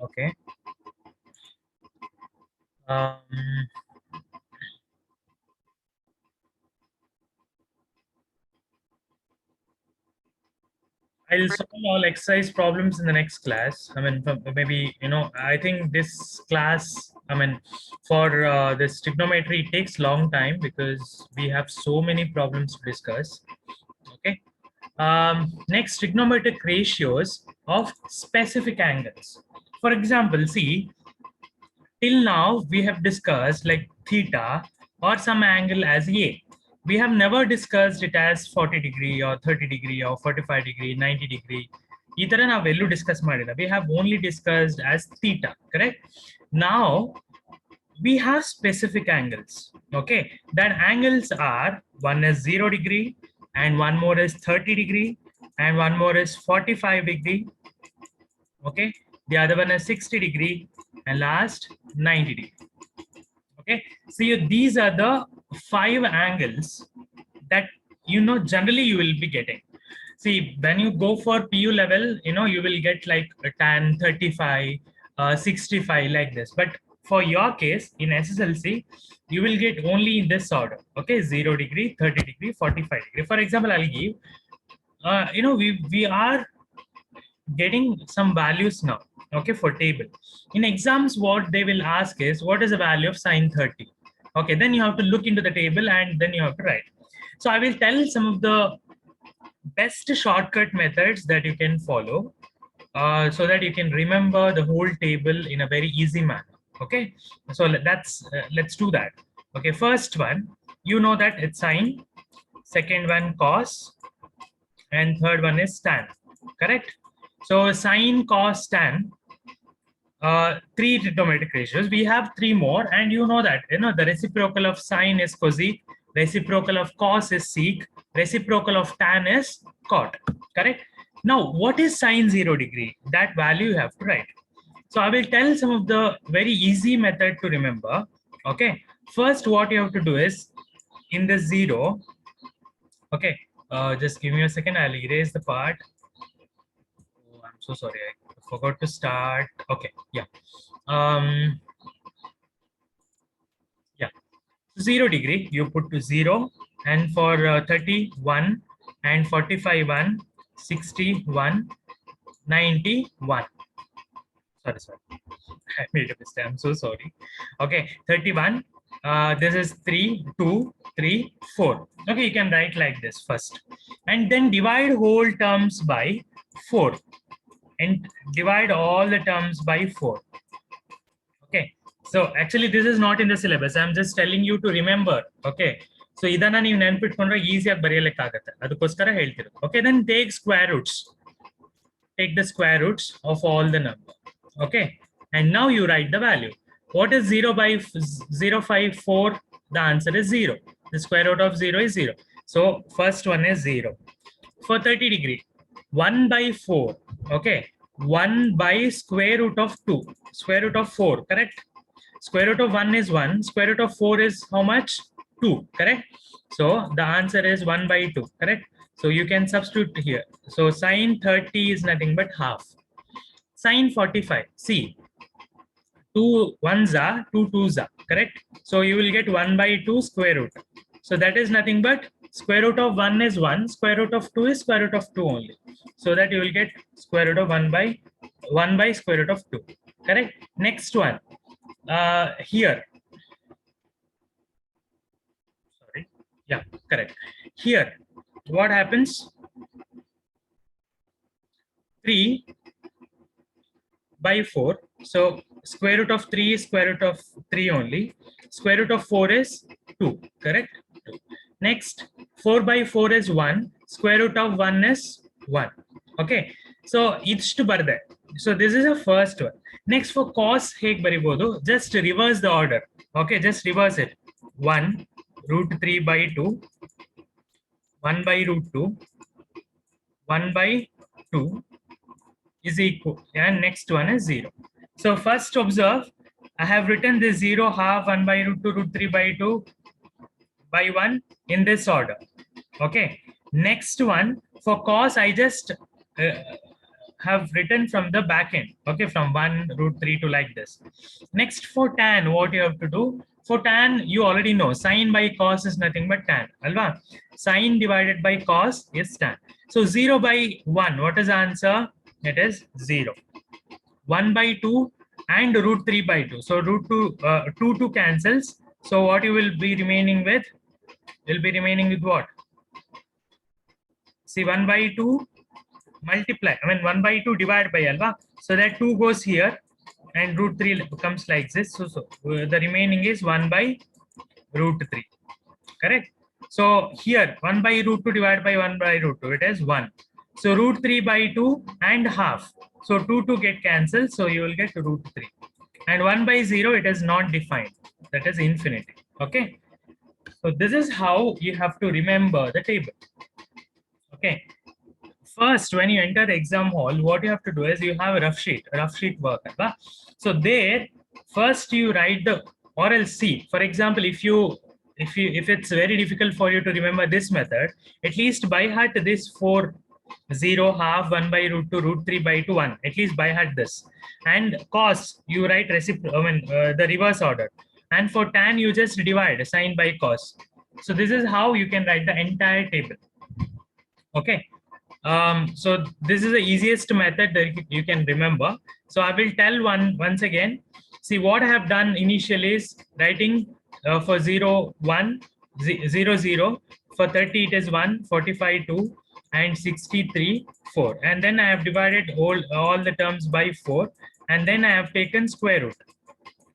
Okay. Um, I'll solve all exercise problems in the next class. I mean, maybe, I think this class, I mean, for this trigonometry, it takes long time because we have so many problems to discuss. Okay. Next, trigonometric ratios of specific angles. For example, see, till now we have discussed like theta or some angle as A. We have never discussed it as 40 degree or 30 degree or 45 degree, 90 degree. Either na value discuss madida. We have only discussed as theta, correct? Now we have specific angles. Okay, that angles are one is 0 degree and one more is 30 degree and one more is 45 degree. Okay, the other one is 60 degree and last 90 degree. Okay, so these are the 5 angles that generally you will be getting. See, when you go for PU level, you will get like a tan 35, 65 like this. But for your case in SSLC, you will get only in this order. Okay, 0 degree, 30 degree, 45 degree. For example, I'll give, we are getting some values now. Okay, for table. In exams, what they will ask is, what is the value of sine 30? Okay, then you have to look into the table and then you have to write. So I will tell some of the best shortcut methods that you can follow so that you can remember the whole table in a very easy manner. Okay, so let's do that. Okay, first one, that it's sine, second one cos, and third one is tan, correct? So sine, cos, tan, 3 trigonometric ratios. We have 3 more, and that the reciprocal of sine is cosec, reciprocal of cos is sec, reciprocal of tan is cot, correct? Now, what is sine 0 degree? That value you have to write. So I will tell some of the very easy method to remember. Okay, first what you have to do is in the 0. Okay, just give me a second. I'll erase the part. Oh, I'm so sorry. I forgot to start. Okay, yeah. Yeah, 0 degree you put to 0, and for 31 and 45 1, 61, 91. Sorry, I made a mistake. I'm so sorry. Okay, 31. This is 3, 2, 3, 4. Okay, you can write like this first, and then divide whole terms by 4, and divide all the terms by 4. Okay, so actually this is not in the syllabus. I'm just telling you to remember. Okay, so idana ನೀವು ನೆನಪಿಟ್ಕೊಂಡ್ರೆ ಈಸಿಯಾಗಿ ಬರೆಯಲಿಕ್ಕೆ ಆಗುತ್ತೆ, ಅದಕ್ಕೋಸ್ಕರ ಹೇಳ್ತಿರೋದು. Okay, then take square roots. Take the square roots of all the number. Okay, and now you write the value. What is 0 by 054? The answer is 0. The square root of 0 is 0. So first one is 0. For 30 degree, 1 by 4. Okay, 1 by square root of 2. Square root of 4, correct? Square root of 1 is 1. Square root of 4 is how much? 2, correct? So the answer is 1 by 2, correct? So you can substitute here. So sine 30 is nothing but half. Sine 45, see, 2 ones are 2 twos are, correct? So you will get 1 by 2 square root. So that is nothing but square root of 1 is 1, square root of 2 is square root of 2 only. So that you will get square root of 1 by square root of 2, correct? Next one, here. Sorry, yeah, correct. Here, what happens? 3 by 4. So square root of 3 is square root of 3 only. Square root of 4 is 2, correct? 2. Next, 4 by 4 is 1. Square root of 1 is 1. Okay, so it's to barde. So this is the first one. Next, for cos, heg baribodu, just reverse the order. Okay, just reverse it. 1 root 3 by 2, 1 by root 2, 1 by 2 is equal, and next one is 0. So first observe, I have written this 0, half, 1 by root 2, root 3 by 2 by 1 in this order. Okay. Next one, for cos, I just have written from the back end. Okay, from 1 root 3 to like this. Next, for tan, what you have to do? For tan, you already know sine by cos is nothing but tan. Alva? Sine divided by cos is tan. So 0 by 1, what is the answer? It is 0. 1 by 2 and root 3 by 2. So root 2, 2 cancels. So what you will be remaining with? Will be remaining with what? See, 1 by 2 multiply, 1 by 2 divided by alpha. So that 2 goes here and root 3 becomes like this. So the remaining is 1 by root 3. Correct? So here 1 by root 2 divided by 1 by root 2, it is 1. So root 3 by 2 and half. So 2 get cancelled. So you will get root 3. And 1 by 0, it is not defined. That is infinity. Okay. So this is how you have to remember the table. Okay. First, when you enter the exam hall, what you have to do is you have a rough sheet work. Right? So there, first you write the, or else see, for example, if it's very difficult for you to remember this method, at least by heart this 4, 0, half, 1 by root 2, root 3 by 2, 1, at least by heart this. And cos, you write the reverse order. And for tan, you just divide sine by cos. So this is how you can write the entire table. Okay. So this is the easiest method that you can remember. So I will tell once again. See, what I have done initially is writing for 0, 1, 0, 0. For 30, it is 1, 45, 2, and 63, 4. And then I have divided all the terms by 4. And then I have taken square root.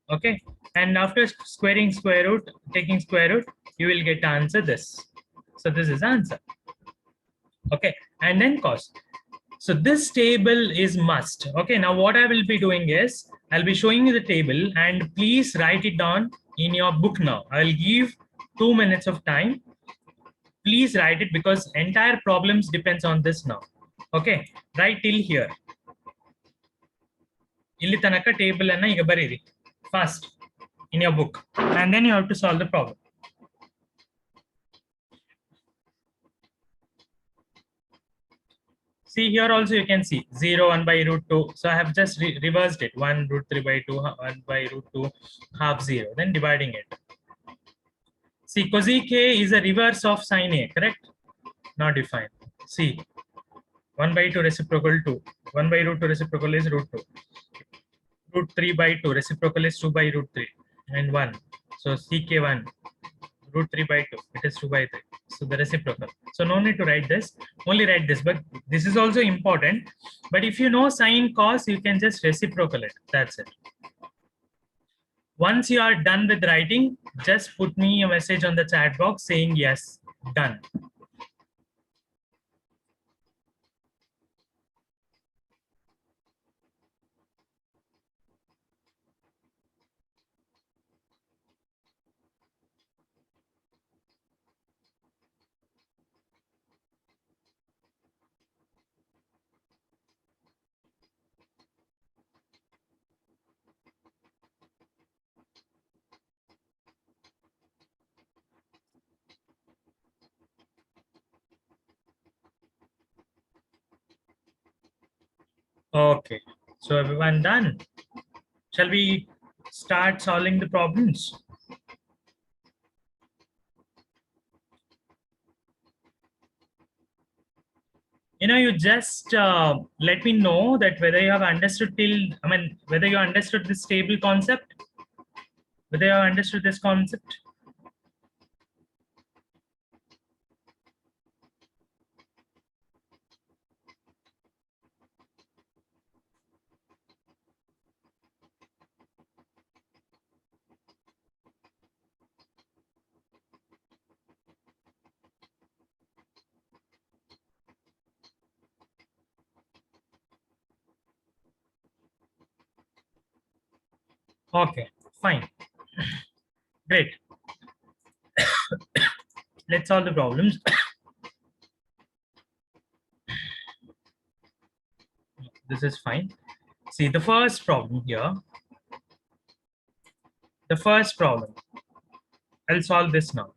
Okay. And after squaring square root, taking square root, you will get answer this. So this is the answer. Okay, and then cos. So this table is must. Okay, now what I will be doing is I'll be showing you the table and please write it down in your book now. I'll give 2 minutes of time. Please write it because entire problems depends on this now. Okay, write till here. Illi tanaka table anna iga bariri fast in your book and then you have to solve the problem. See here also you can see 0, 1 by root 2. So I have just reversed it. 1 root 3 by 2, 1 by root 2, half 0. Then dividing it. See, cosec A is a reverse of sine A, correct? Not defined. See, 1 by 2 reciprocal 2. 1 by root 2 reciprocal is root 2. Root 3 by 2 reciprocal is 2 by root 3 and 1. So ck1 root 3 by 2, it is 2 by 3. So the reciprocal. So no need to write this, only write this, but this is also important. But if you know sine cos, you can just reciprocal it. That's it. Once you are done with writing, just put me a message on the chat box saying yes, done. Okay, so everyone done. Shall we start solving the problems? You just let me know that whether you have understood whether you understood this table concept, whether you have understood this concept. Okay, fine. Great. Let's solve the problems. This is fine. See, the first problem here. The first problem. I'll solve this now.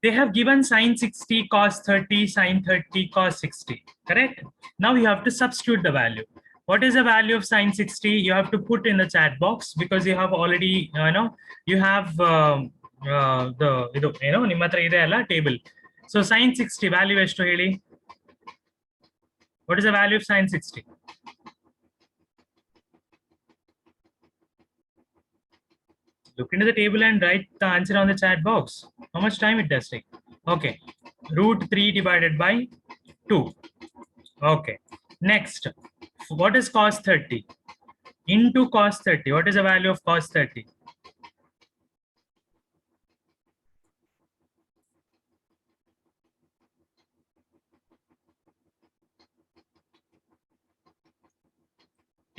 They have given sine 60, cos 30, sine 30, cos 60, correct? Now you have to substitute the value. What is the value of sine 60? You have to put in the chat box because you have already, you have ನಿಮ್ಮ ಹತ್ರ ಇದೆ ಅಲ್ಲ table. So sine 60 value ಎಷ್ಟು ಹೇಳಿ? What is the value of sine 60? Look into the table and write the answer on the chat box. How much time it does take? Okay, root 3 divided by 2. Okay, next, what is cos 30? Into cos 30, what is the value of cos 30?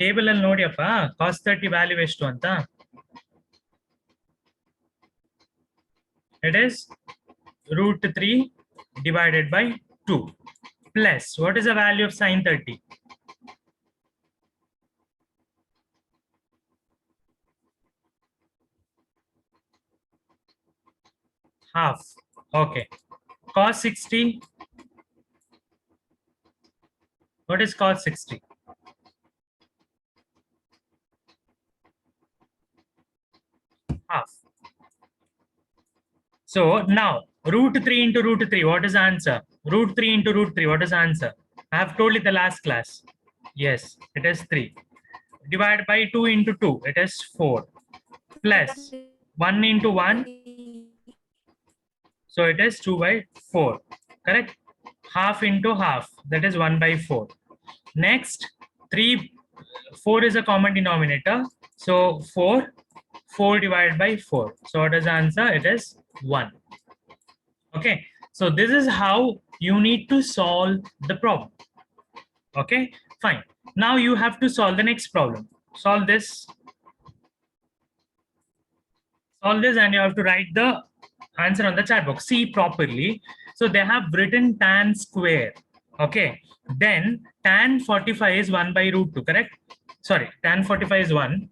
Table ಅಲ್ಲಿ ನೋಡಿಯಪ್ಪ cos 30 value ಎಷ್ಟು ಅಂತ. It is root 3 divided by 2 plus what is the value of sine 30? Half. Okay. Cos 60. What is cos 60? Half. So now root 3 into root 3, what is the answer? Root 3 into root 3, what is the answer? I have told it the last class. Yes, it is 3. Divided by 2 into 2, it is 4. Plus 1 into 1. So it is 2 by 4. Correct? Half into half, that is 1 by 4. Next, 4 is a common denominator. So 4 divided by 4. So what is the answer? It is 1. Okay, so this is how you need to solve the problem. Okay, fine. Now you have to solve the next problem. Solve this and you have to write the answer on the chat box. See properly. So they have written tan square. Okay, then tan 45 is 1 by root 2, correct? Sorry, tan 45 is 1.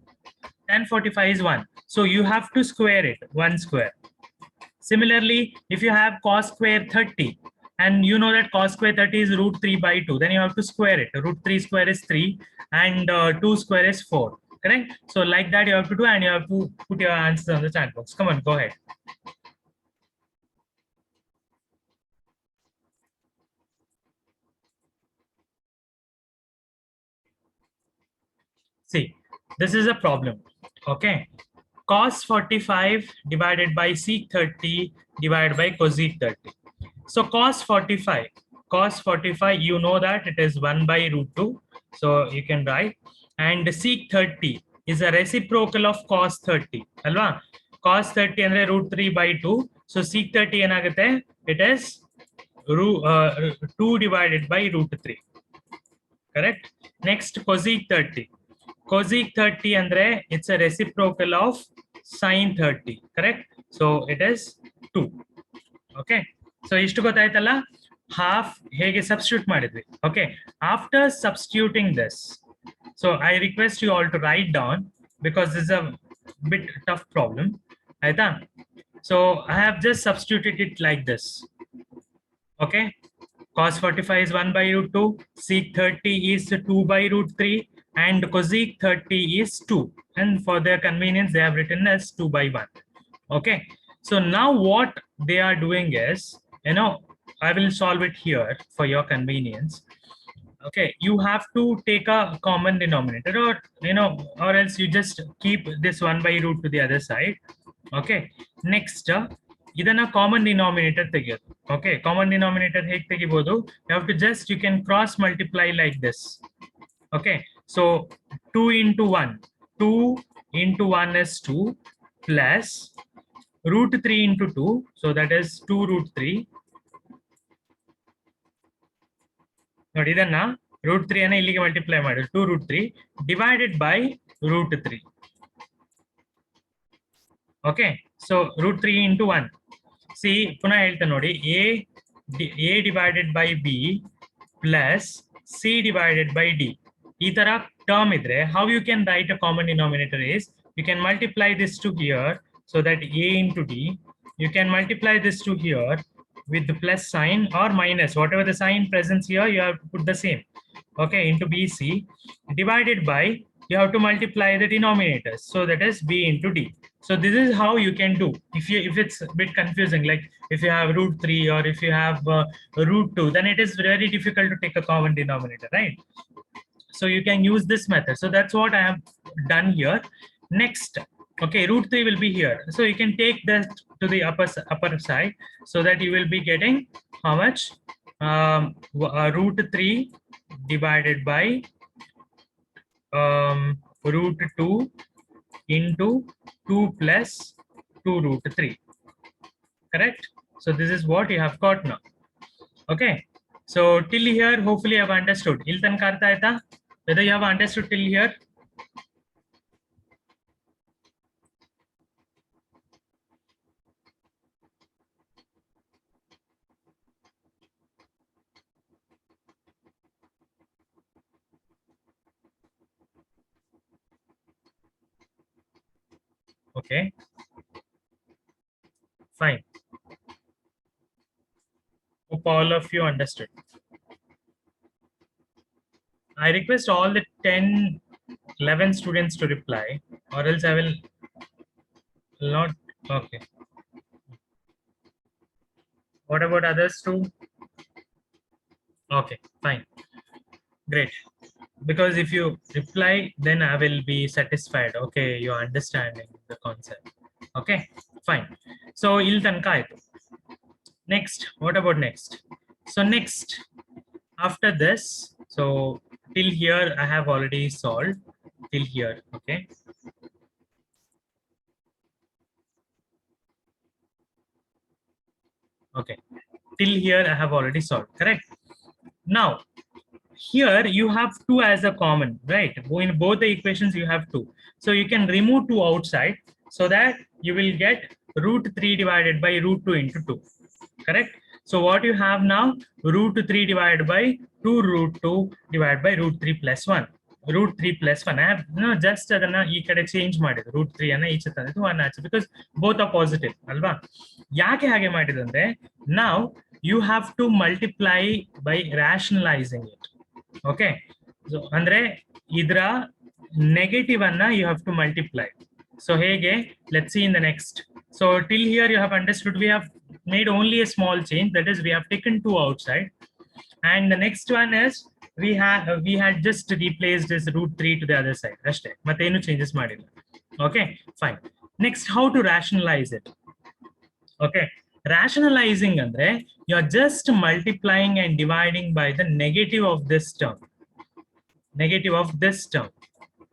Tan 45 is 1. So you have to square it, 1 square. Similarly, if you have cos square 30, and you know that cos square 30 is root 3 by 2, then you have to square it. Root 3 square is 3 and 2 square is 4, correct? So like that you have to do, and you have to put your answers on the chat box. Come on, go ahead. See, this is a problem. Okay, cos 45 divided by sec 30 divided by cosec 30. So cos 45, you know that it is 1 by root 2. So you can write. And sec 30 is a reciprocal of cos 30. Alva? Cos 30 andre root 3 by 2. So sec 30 enagate, it is 2 divided by root 3. Correct? Next, cosec 30. Cosec 30 andre, it's a reciprocal of sin 30. Correct? So it is 2. Okay. So ishtu gottaitalla, half hege substitute madidvi. Okay, after substituting this, so I request you all to write down because this is a bit tough problem. Aita? So I have just substituted it like this. Okay, cos 45 is 1 by root 2, sec 30 is 2 by root 3, and cosec 30 is 2, and for their convenience they have written as 2 by 1. Okay, so now what they are doing is, I will solve it here for your convenience. Okay, you have to take a common denominator, or else you just keep this 1 by root to the other side. Okay, next, idana common denominator tegiyodu. Okay, common denominator hege tegibodu? You can cross multiply like this. Okay, so 2 into 1 is 2 plus root 3 into 2, so that is 2 root 3. ನೋಡಿ ಇದನ್ನ root 3 ಅನ್ನ ಇಲ್ಲಿಗೆ multiply ಮಾಡಿ 2 root 3 divided by root 3. Okay, so root 3 into 1. See, ಪುನಃ ಹೇಳ್ತೇನೆ ನೋಡಿ, a divided by b plus c divided by d. ಈ ತರ ಟರ್ಮ್ ಇದ್ರೆ how you can write a common denominator is you can multiply this to here, so that a into d. You can multiply this to here with the plus sign or minus, whatever the sign presents here, you have to put the same. Okay, into BC divided by, you have to multiply the denominators, so that is b into d. So this is how you can do. If it's a bit confusing, like if you have root 3 or if you have root 2, then it is very difficult to take a common denominator, right? So you can use this method. So that's what I have done here. Next, okay, root 3 will be here, so you can take that to the upper side, so that you will be getting how much, root 3 divided by root 2 into 2 plus 2 root 3, correct? So this is what you have got now. Okay, so till here hopefully you have understood. Illi tanaka artha aita? Whether you have understood till here? Okay, fine. Hope all of you understood. I request all the 10, 11 students to reply, or else I will not. Okay. What about others too? Okay, fine. Great. Because if you reply, then I will be satisfied. Okay, you're understanding the concept. Okay, fine. So, il tanka aitu. Next, what about next? So next, after this, so till here I have already solved till here. Okay. Okay. Till here I have already solved, correct? Now, here you have 2 as a common, right? In both the equations you have 2. So you can remove 2 outside, so that you will get root 3 divided by root 2 into 2, correct? So what you have now, root 3 divided by 2 root 2 divided by root 3 plus 1. Root 3 plus 1. I have just change root 3 and 1 because both are positive. Alva? Now you have to multiply by rationalizing it. Okay. So andre idra negative anna you have to multiply. So hege, let's see in the next. So till here you have understood, we have made only a small change, that is we have taken 2 outside, and the next one is we had just replaced this root 3 to the other side. Mattenu changes madilla. Okay, fine. Next, how to rationalize it? Okay, rationalizing andre you are just multiplying and dividing by the negative of this term. Negative of this term.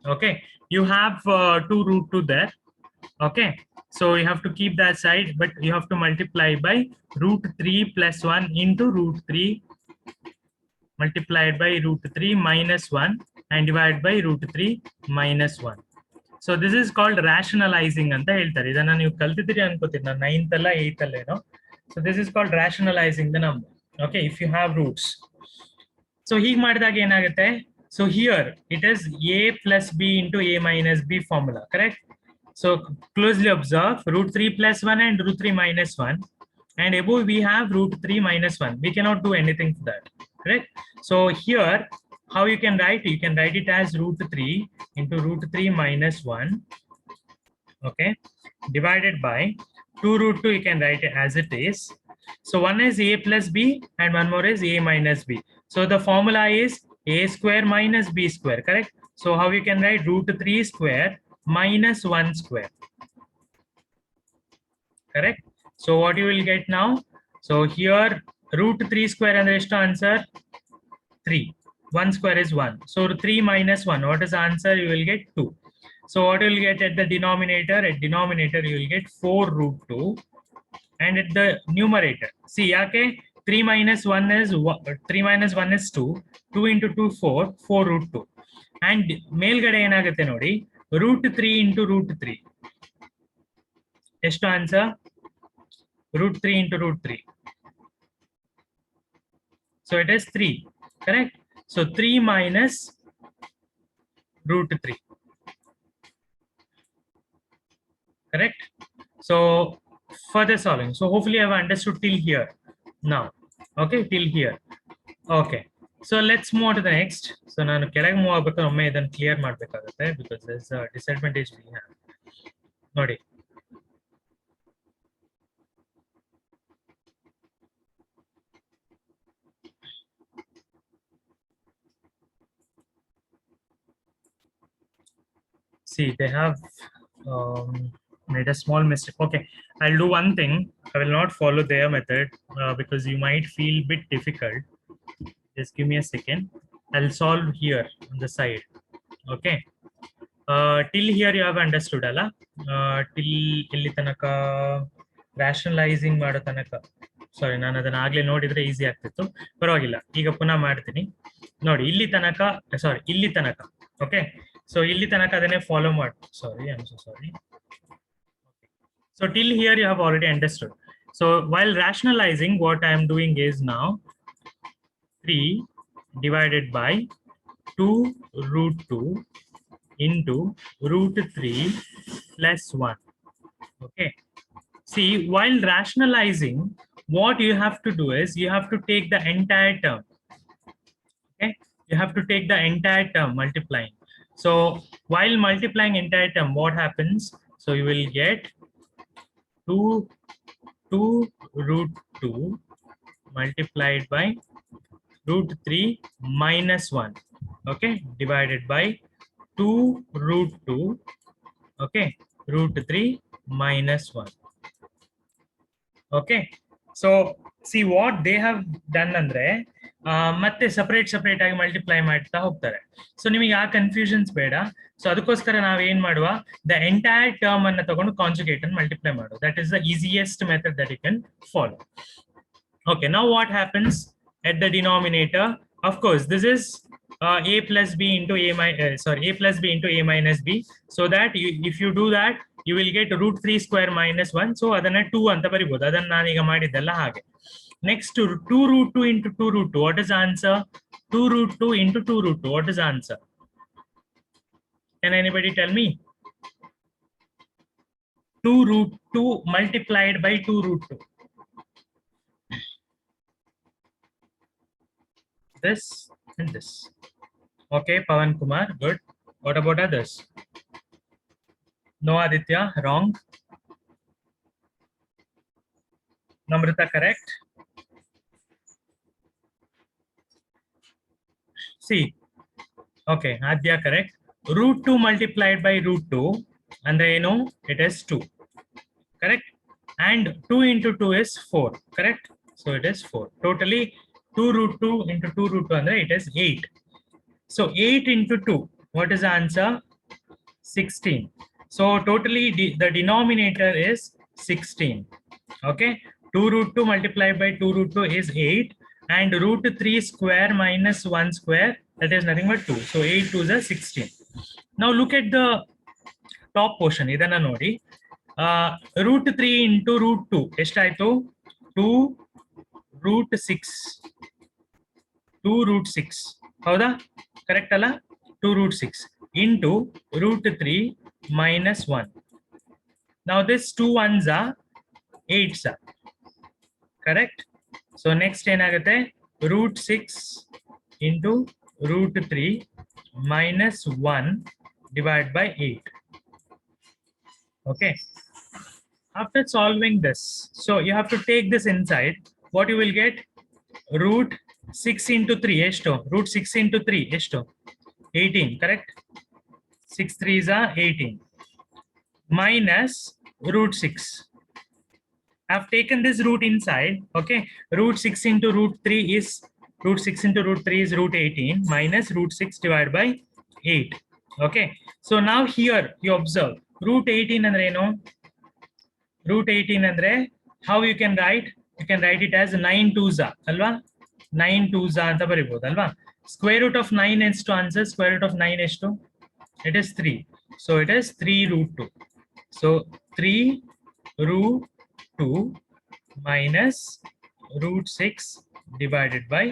Okay, you have 2 root 2 there. Okay, so you have to keep that side, but you have to multiply by root 3 plus 1 into root 3 multiplied by root 3 minus 1 and divided by root 3 minus 1. So this is called rationalizing anta heltare. Idanna ನೀವು ಕಲ್ತಿದ್ದೀರಿ ಅನ್ಕೋತೀನಿ ನಾನು 9th ಅಲ್ಲ 8th ಅಲ್ಲೇನೋ. So this is called rationalizing the number. Okay, if you have roots. So ಹೀಗೆ ಮಾಡಿದಾಗ ಏನಾಗುತ್ತೆ? So here it is a plus b into a minus b formula, correct? So closely observe root 3 plus 1 and root 3 minus 1, and above we have root 3 minus 1. We cannot do anything for that, correct? So here, how you can write? You can write it as root 3 into root 3 minus 1, okay, divided by 2 root 2. You can write it as it is. So one is a plus b and one more is a minus b. So the formula is a square minus b square, correct? So how you can write root 3 square minus 1 square, correct? So what you will get now? So here root 3 square and the rest answer 3. 1 square is 1. So 3 minus 1. What is the answer? You will get 2. So what you will get at the denominator? At denominator you will get 4 root 2. And at the numerator, see, okay, 3 minus 1 is 3 minus 1 is 2. 2 into 2 4. 4 root 2. And ಮೇಲ್ಗಡೆ ಏನಾಗುತ್ತೆ ನೋಡಿ, root 3 into root 3. ಎಷ್ಟು answer? Root 3 into root 3. So it is 3, correct? So 3 minus root 3. correct? So further solving, so hopefully I've understood till here now. Okay, till here. Okay, so let's move on to the next. So ನಾನು ಕೆಳಗೆ move ಆಗ್ಬೇಕಾದ್ರೆ ಒಮ್ಮೆ ಇದನ್ನು clear ಮಾಡಬೇಕಾಗುತ್ತೆ because there's a disadvantage we have. ನೋಡಿ, see they have made a small mistake. Okay, I'll do one thing. I will not follow their method because you might feel bit difficult. Just give me a second. I'll solve here on the side. Okay, till here you have understood ಅಲ್ಲ? Till ಇಲ್ಲಿ ತನಕ rationalizing ಮಾಡೋ ತನಕ, ಸಾರಿ ನಾನು ಅದನ್ನ ಆಗ್ಲೇ ನೋಡಿದ್ರೆ easy ಆಗ್ತಿತ್ತು, ಪರವಾಗಿಲ್ಲ, ಈಗ ಪುನಃ ಮಾಡ್ತೀನಿ ನೋಡಿ. ಇಲ್ಲಿ ತನಕ, ಸಾರಿ ಇಲ್ಲಿ ತನಕ, ಓಕೆ. ಸೊ ಇಲ್ಲಿ ತನಕ ಅದನ್ನೇ ಫಾಲೋ ಮಾಡಿ, sorry I am so sorry. So till here you have already understood. So while rationalizing, what I am doing is now 3 divided by 2 root 2 into root 3 plus 1. Okay. See, while rationalizing, what you have to do is you have to take the entire term. Okay. You have to take the entire term multiplying. So while multiplying entire term, what happens? So you will get 2 root 2 multiplied by root 3 minus 1, okay, divided by 2 root 2, okay, root 3 minus 1. Okay, so see what they have done andre ಮತ್ತೆ separate ಆಗಿ multiply ಮಾಡ್ತಾ ಹೋಗ್ತಾರೆ. So ನಿಮಗೆ ಆ confusions ಬೇಡ. So ಅದಕ್ಕೋಸ್ಕರ ನಾವು ಏನ್ ಮಾಡುವ, ದ ಎಂಟೈರ್ ಟರ್ಮ್ ಅನ್ನ ತಗೊಂಡು ಕಾಂಜುಗೇಟ್ ಅನ್ನು ಮಲ್ಟಿಪ್ಲೈ ಮಾಡುವ. That is the easiest method that you can follow. Okay, now what happens at the denominator? Of course, this is a plus b into a plus b into a minus b. So that if you do that, you will get root 3 square minus 1. So ಅದನ್ನ 2 ಅಂತ ಬರಿಬಹುದು. ಅದನ್ನ ನಾನೀಗ ಮಾಡಿದ್ದೆಲ್ಲ ಹಾಗೆ. Next to 2 root 2 into 2 root 2, what is the answer? 2 root 2 into 2 root 2, what is the answer? Can anybody tell me? 2 root 2 multiplied by 2 root 2. This and this. Okay, Pawan Kumar, good. What about others? No, Aditya, wrong. Namrata, correct. See, okay, Adya, correct. Root 2 multiplied by root 2, and then you know it is 2, correct? And 2 into 2 is 4, correct? So it is 4. Totally 2 root 2 into 2 root 2, and it is 8. So 8 into 2, what is the answer? 16. So totally the denominator is 16. Okay, 2 root 2 multiplied by 2 root 2 is 8, and root 3 square minus 1 square, that is nothing but 2. So 8 2 is 16. Now look at the top portion. Idanna nodi. Root 3 into root 2 eshtayitu? 2 root 6. 2 root 6. Howda? Correct alla? 2 root 6 into root 3 minus 1. Now this 2 ones are 8s are. Correct? So next ಏನಾಗುತ್ತೆ? root 6 into root 3 minus 1 divided by 8. Okay. After solving this, so you have to take this inside. What you will get? Root 6 into 3 ಎಷ್ಟು? Root 6 into 3 ಎಷ್ಟು? 18, correct? 6 3s are 18 minus root 6. I've taken this root inside. Okay, root 6 into root 3 is root 6 into root 3 is root 18 minus root 6 divided by 8. Okay, so now here you observe root 18 andre eno? Root 18 andre how you can write? You can write it as 9 2s alva? 9 2s anta baribodu alva? Square root of 9 is to answer. Square root of 9 is to? It is 3. So it is 3 root 2. So 3 root 2 minus root 6 divided by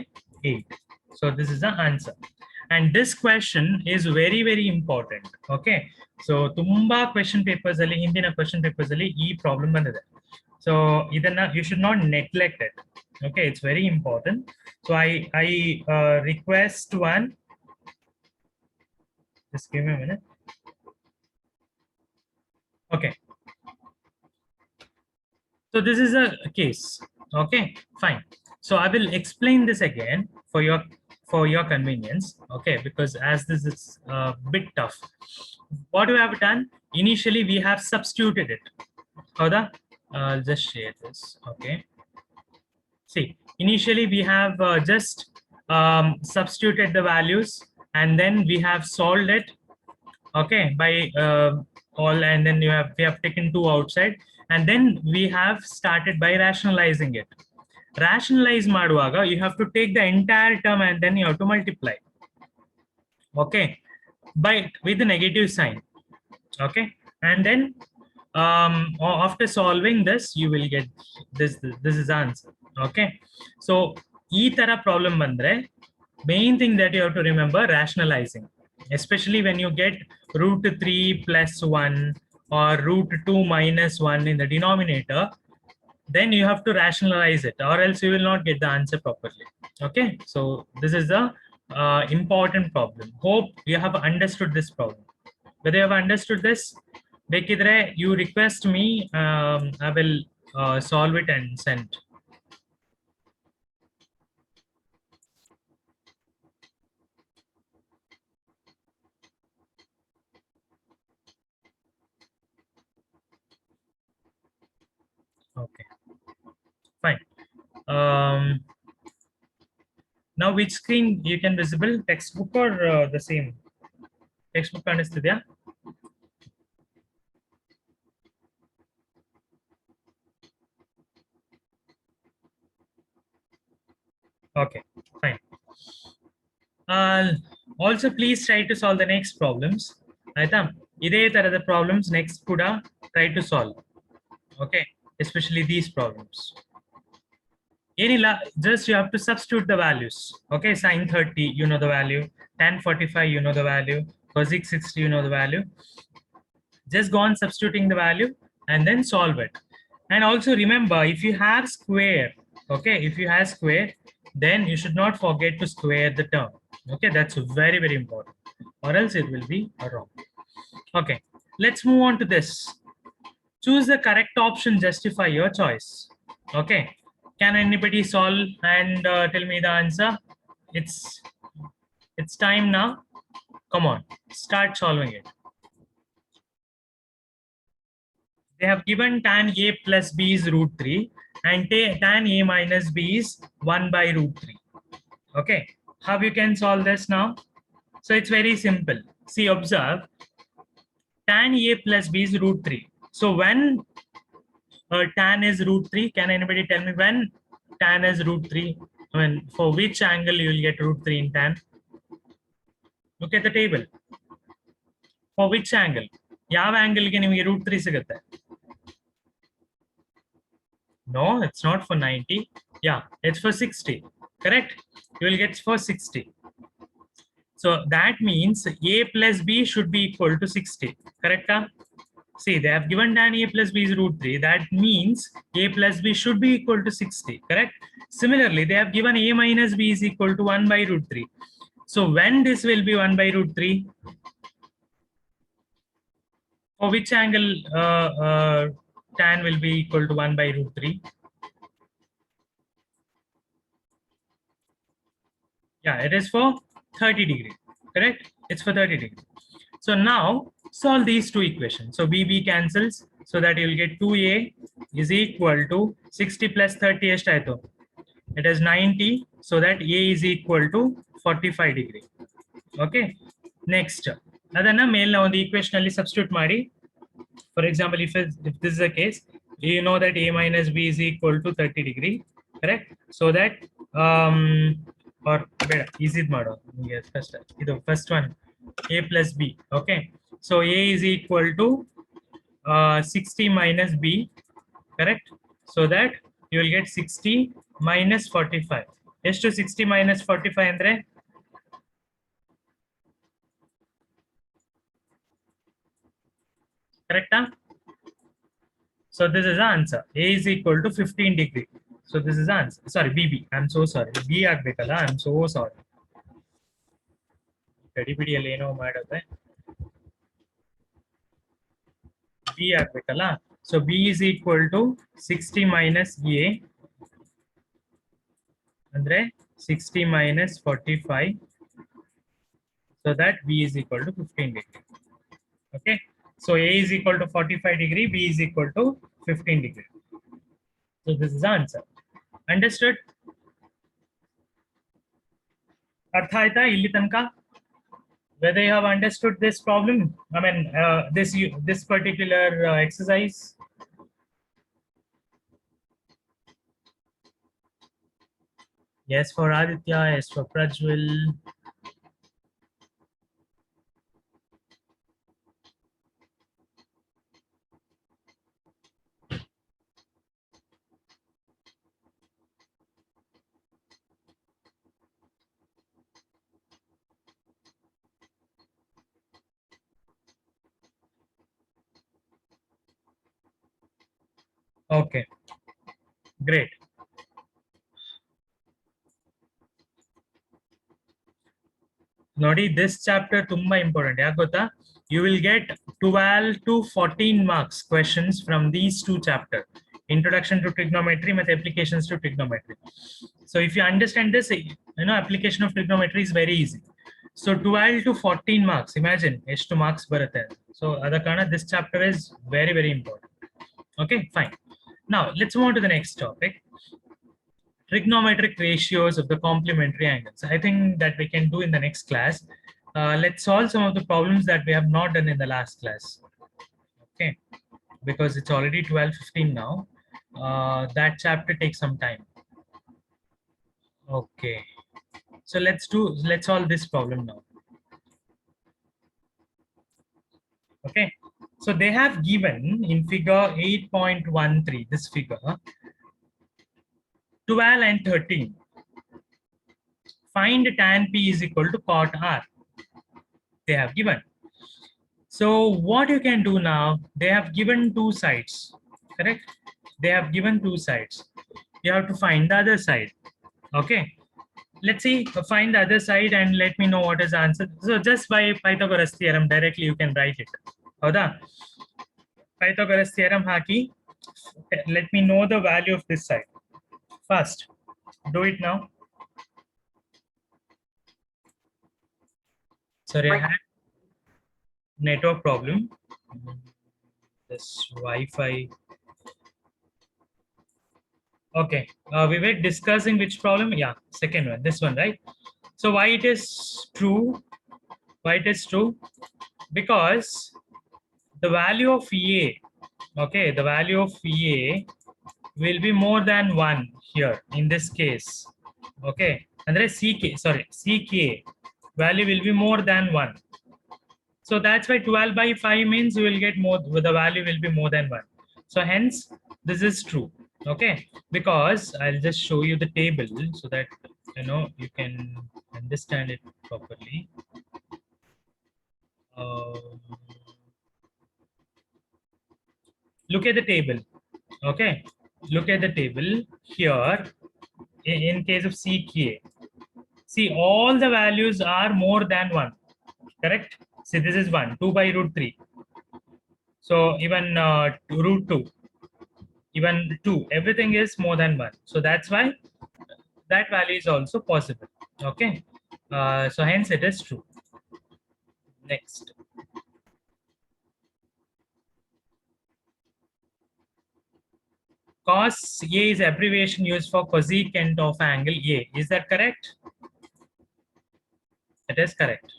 8. So this is the answer. and this question is very very important. Okay, so tumba question papers alli hindina question papers alli ee problem bandide. So idanna you should not neglect it. Okay, it's very important. So I request one, just give me a minute. Okay, so this is a case. Okay, fine. So I will explain this again for your convenience. Okay, because as this is a bit tough, what we have done initially, we have substituted it. Howda? I'll just share this. Okay, see, initially we have just substituted the values, and then we have solved it. Okay, by all, and then we have taken 2 outside, and then we have started by rationalizing it. Rationalize maduvaga, you have to take the entire term and then you have to multiply. Okay, by with the negative sign. Okay, and then after solving this, you will get this is the answer. Okay, so ee tara problem bandre, main thing that you have to remember, rationalizing, especially when you get root 3 plus 1 or root 2 minus 1 in the denominator, then you have to rationalize it, or else you will not get the answer properly. Okay, so this is the important problem. Hope you have understood this problem. Whether you have understood this, bekidre you request me, I will solve it and send. Okay, fine. Now which screen you can visible, textbook or the same textbook kanistidya? Okay, fine. Also please try to solve the next problems. Aita ide tarada problems next kuda try to solve. Okay, especially these problems. Just you have to substitute the values. Okay, sine 30 you know the value, tan 45 you know the value, cosec 60 you know the value. Just go on substituting the value and then solve it. And also remember, if you have square, okay, if you have square, then you should not forget to square the term. Okay, that's very very important, or else it will be wrong. Okay, let's move on to this. Choose the correct option, justify your choice. Okay, can anybody solve and tell me the answer? It's time now. Come on, start solving it. They have given tan a plus b is root 3 and tan a minus b is 1 by root 3. Okay, how you can solve this now? So it's very simple. See, observe, tan a plus b is root 3. So when tan is root 3, can anybody tell me when tan is root 3? I mean, for which angle you will get root 3 in tan? Look at the table. For which angle? Yav angle ge nimage root 3 sigutte? No, it's not for 90. Yeah, it's for 60. Correct? You will get for 60. So that means a plus b should be equal to 60. Correct? See, they have given tan a plus b is root 3. That means a plus b should be equal to 60. Correct? Similarly, they have given a minus b is equal to 1 by root 3. So when this will be 1 by root 3? For which angle tan will be equal to 1 by root 3? Yeah, it is for 30 degree. Correct? It's for 30 degree. So now solve these two equations. So BB cancels, so that you will get 2a is equal to 60 plus 30 eshtaito. It is 90, so that a is equal to 45 degree. Okay. Next, adanna male on the equation alli substitute madi. For example, if this is the case, you know that a minus b is equal to 30 degree. Correct? So that or better easy mado. Yes, first one, a plus b. Okay, so a is equal to 60 minus b. Correct? So that you will get 60 minus 45. Yes, to 60 minus 45 andre Correct? Huh? So this is the answer. A is equal to 15 degree. So this is the answer. Sorry, BB. I'm so sorry. B ಆಗ್ಬೇಕಲ್ಲ. I'm so sorry. ಗಡಿಬಿಡಿಯಲ್ಲಿ ಏನೋ ಮಾಡಿದ್ರೆ B ಆಗ್ಬೇಕಲ್ಲ. So B is equal to 60 minus A ಅಂದ್ರೆ 60 minus 45, so that B is equal to 15 degree. Okay, so A is equal to 45 degree, B is equal to 15 degree. So this is the answer. Understood? ಅರ್ಥ ಆಯ್ತಾ ಇಲ್ಲಿ ತನಕ? Whether you have understood this problem, I mean this particular exercise. Yes for Aditya, yes for Prajwal. Okay, great. Nodi, this chapter tumba important. Yakota, you will get 12 to 14 marks questions from these two chapters: Introduction to Trigonometry and Applications to Trigonometry. So if you understand this, application of trigonometry is very easy. So 12 to 14 marks. Imagine ಎಷ್ಟು marks ಬರುತ್ತೆ. So ಅದಕ್ಕೆ this chapter is very, very important. Okay, fine. Now let's move on to the next topic. Trigonometric ratios of the complementary angles. I think that we can do in the next class. Let's solve some of the problems that we have not done in the last class. Okay, because it's already 12:15 now. That chapter takes some time. Okay, so let's solve this problem now. Okay, so they have given in figure 8.13, this figure 12 and 13. Find tan P is equal to cot R. They have given. So what you can do now, they have given two sides, correct? They have given two sides. You have to find the other side. Okay, let's see, find the other side and let me know what is the answer. So just by Pythagoras theorem directly you can write it. Howda? Pythagoras theorem haki, let me know the value of this side first. Do it now. Sorry, I had network problem. This Wi-Fi. Okay, we were discussing which problem. Yeah, second one, this one, right? So why it is true? Why it is true? Because the value of EA, okay, the value of EA will be more than 1 here in this case. Okay, and CK value will be more than 1. So that's why 12 by 5 means you will get more, the value will be more than 1. So hence this is true. Okay, because I'll just show you the table so that you can understand it properly. Look at the table. Okay, look at the table here. In case of CK, see, all the values are more than 1, correct? See, this is 1, 2 by root 3. So even root 2, even 2, everything is more than 1. So that's why that value is also possible. Okay, so hence it is true. Next, cos A is abbreviation used for cosecant of angle A. Is that correct? It is correct.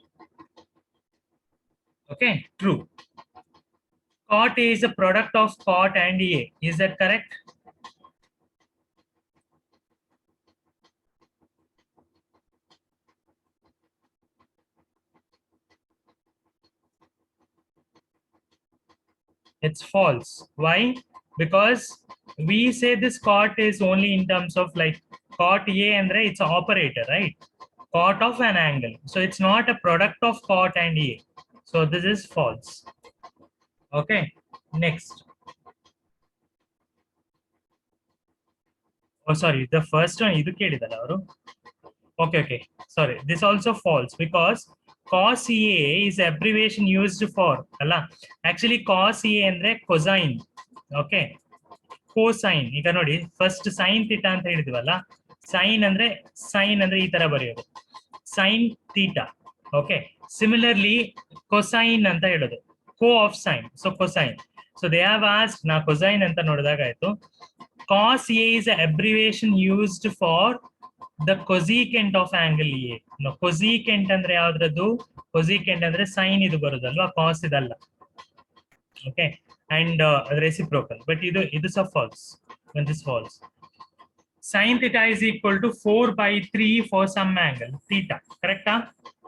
Okay, true. Cot A is a product of cot and A. Is that correct? It's false. Why? Because we say this cot is only in terms of like cot A and it's an operator, right? Cot of an angle. So it's not a product of cot and A. So this is false. Okay. Next. Oh, sorry. The first one, idu kelidala avaru. Okay. Sorry. This also false because cos EA is abbreviation used for. Alla. Actually, cos EA andre cosine. Okay. Cosine. ಈಗ ನೋಡಿ first sine theta ಅಂತ ಹೇಳಿದ್ವಲ್ಲ, sign ಅಂದ್ರೆ ಈ ತರ ಬರೆಯೋದು, sine theta. Okay. Similarly cosine ಅಂತ ಹೇಳೋದು, co of sine. So cosine. So they have asked, ನಾ ಕೊಸೈನ್ ಅಂತ ನೋಡಿದಾಗ ಆಯ್ತು, cos A is an abbreviation used for the cosecant of angle A. No, cosecant ಅಂದ್ರೆ ಯಾವ್ದ್ರದ್ದು? cosecant ಅಂದ್ರೆ sin ಇದು ಬರೋದಲ್ವಾ, cos ಇದಲ್ಲ. Okay, and reciprocal. But ಇದು ಸಹ false. When this false, sin theta is equal to 4/3 for some angle theta. Correct?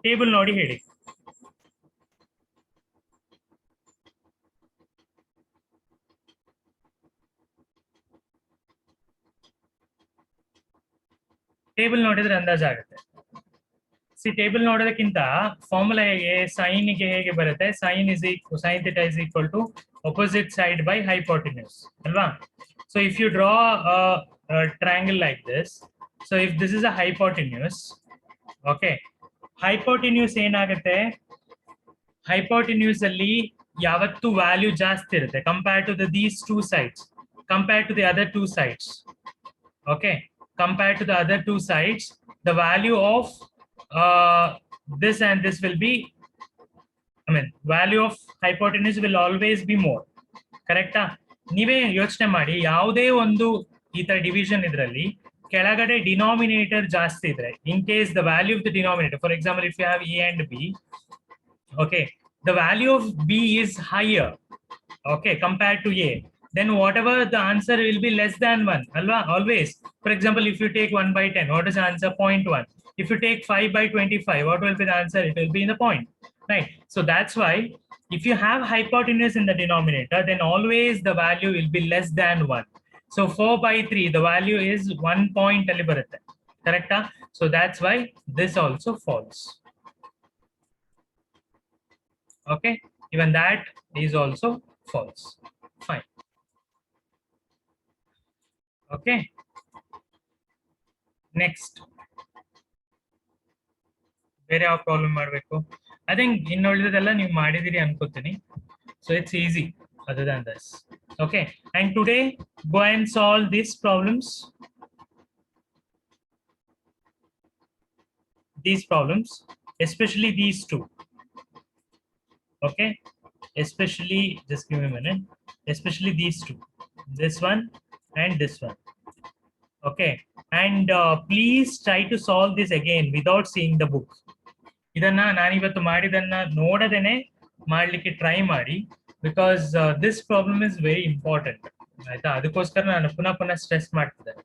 Table ನೋಡಿ ಹೇಳಿ. Table ನೋಡಿದ್ರೆ ಅಂದಾಜಾಗುತ್ತೆ. ಸಿ ಟೇಬಲ್ ನೋಡೋದಕ್ಕಿಂತ ಫಾರ್ಮುಲಾ ಹೇಗೆ, ಸೈನ್ ಗೆ ಹೇಗೆ ಬರುತ್ತೆ, sine theta is equal to opposite side by hypotenuse ಅಲ್ವಾ. So if you draw a triangle like this, so if this is a hypotenuse, okay, hypotenuse ಏನಾಗುತ್ತೆ, hypotenuse ಅಲ್ಲಿ ಯಾವತ್ತು ವ್ಯಾಲ್ಯೂ ಜಾಸ್ತಿ ಇರುತ್ತೆ compared to these two sides, compared to the other two sides. Okay, compared to the other two sides, the value of this and this will be, value of hypotenuse will always be more. Correct? ನೀವೇ ಯೋಚನೆ ಮಾಡಿ, ಯಾವುದೇ ಒಂದು ಈ ತರ division ಇದರಲ್ಲಿ ಕೆಳಗಡೆ denominator ಜಾಸ್ತಿ ಇದ್ರೆ, in case the value of the denominator, for example if you have A and B, okay, the value of B is higher, okay, compared to A, then whatever the answer will be less than 1 alwa, always. For example, if you take 1/10, what is the answer? 0.1. If you take 5/25, what will be the answer? It will be in the point, right? So that's why if you have hypotenuse in the denominator, then always the value will be less than 1. So 4/3, the value is 1 point ali barutte. Correct? So that's why this also false. Okay, even that is also false. Fine. Okay, next. ಬೇರೆ ಯಾವ problem ಮಾಡಬೇಕು? I think ಇನ್ನುಳಿದೆಲ್ಲ ನೀವು ಮಾಡಿದಿರಿ ಅನ್ಕೋತೀನಿ. So it's easy other than this. Okay, and today go and solve these problems. These problems, especially these two. Okay, especially, just give me a minute, especially these two, this one and this one. Okay, and please try to solve this again without seeing the book. ಇದನ್ನ ನಾನಿವತ್ತು ಮಾಡಿದನ್ನ ನೋಡದೇನೆ ಮಾಡ್ಲಿಕ್ಕೆ try ಮಾಡಿ, because this problem is very important. ಆಯ್ತಾ, ಅದಕ್ಕೋಸ್ಕರ ನಾನು ಪುನಃ stress ಮಾಡ್ತಿದ್ದೇನೆ.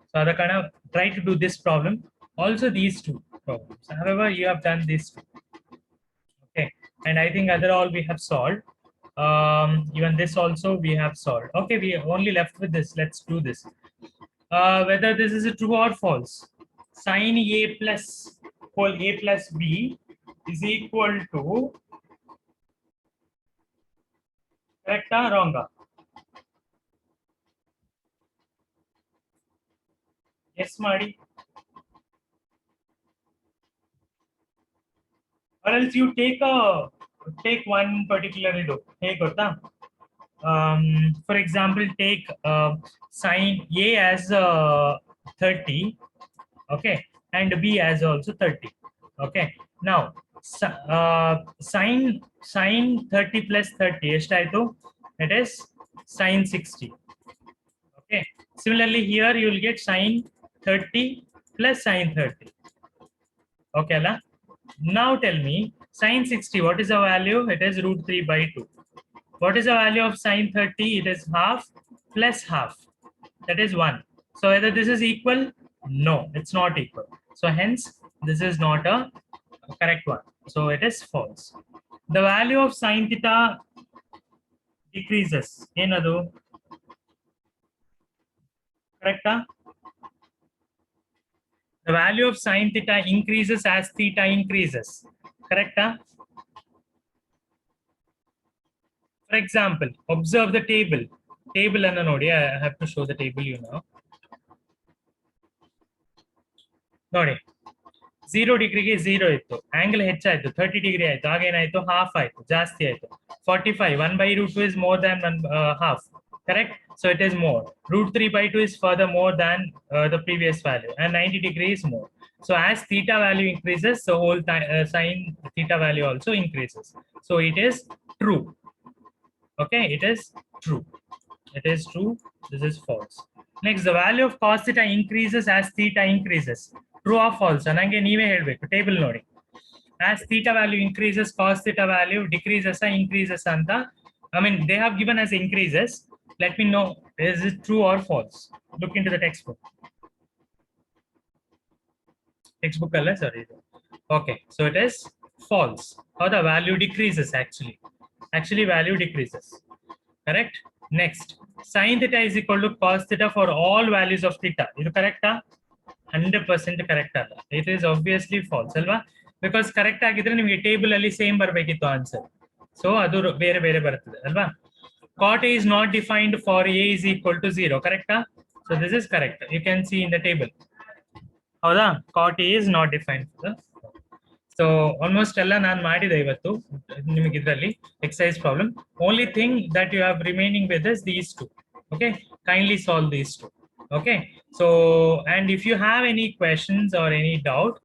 So ಅದ ಕಾರಣ try to do this problem, also these two problems. However, you have done this. Okay, and I think other all we have solved. Even this also we have solved. Okay, we are only left with this. Let's do this. Whether this is a true or false. Sin A plus whole A plus B is equal to, correct or wrong? Yes, Madi. Or else you take one particular riddle. Hey, Gota. For example, take sin A as 30, okay, and B as also 30. Okay. Now, sin 30 plus 30, it is sin 60. Okay. Similarly, here you will get sin 30 plus sin 30. Okay, la? Now tell me, sin 60, what is the value? It is √3/2. What is the value of sin 30? It is half plus half. That is 1. So whether this is equal? No, it's not equal. So hence, this is not a correct one. So it is false. The value of sin theta decreases. Enadu? Correct? The value of sin theta increases as theta increases. Correct? For example, observe the table. Table and nodi. I have to show the table you now. Nodi. 0 ಡಿಗ್ರಿಗೆ 0 ಇತ್ತು, angle ಹೆಚ್ಚಾಯ್ತು, 30 degree ಆಯ್ತು, ಆಗೇನಾಯ್ತು half ಆಯ್ತು, ಜಾಸ್ತಿ ಆಯ್ತು. 45 1/√2 is more than half, correct? So it is more. √3/2 is further more than the previous value, and 90 degrees more. So as theta value increases, the whole sine theta value also increases. So it is true. Okay, it is true. It is true. This is false. Next, the value of cos theta increases as theta increases. True or false? Anange neeve helbeku. Table nodi. As theta value increases, cos theta value decreases or increases anta. I mean, they have given as increases. Let me know, is it true or false? Look into the textbook. Textbook color, sorry. Okay, so it is false. How the value decreases actually. Actually, value decreases. Correct? Next, sin theta is equal to cos theta for all values of theta. Is it correct? 100% correct. It is obviously false, alva? Because correct agidre nimage table alli same barbekittu answer. So adu vere vere baruttade, alva? Cot A is not defined for A is equal to 0, correct? So this is correct. You can see in the table. Howda? Cot A is not defined for the. So almost all ನಾನು ಮಾಡಿದೆ ಇವತ್ತು ನಿಮಗೆ ಇದರಲ್ಲಿ exercise problem. Only thing that you have remaining with is these two. Okay, kindly solve these two. Okay, so and if you have any questions or any doubt,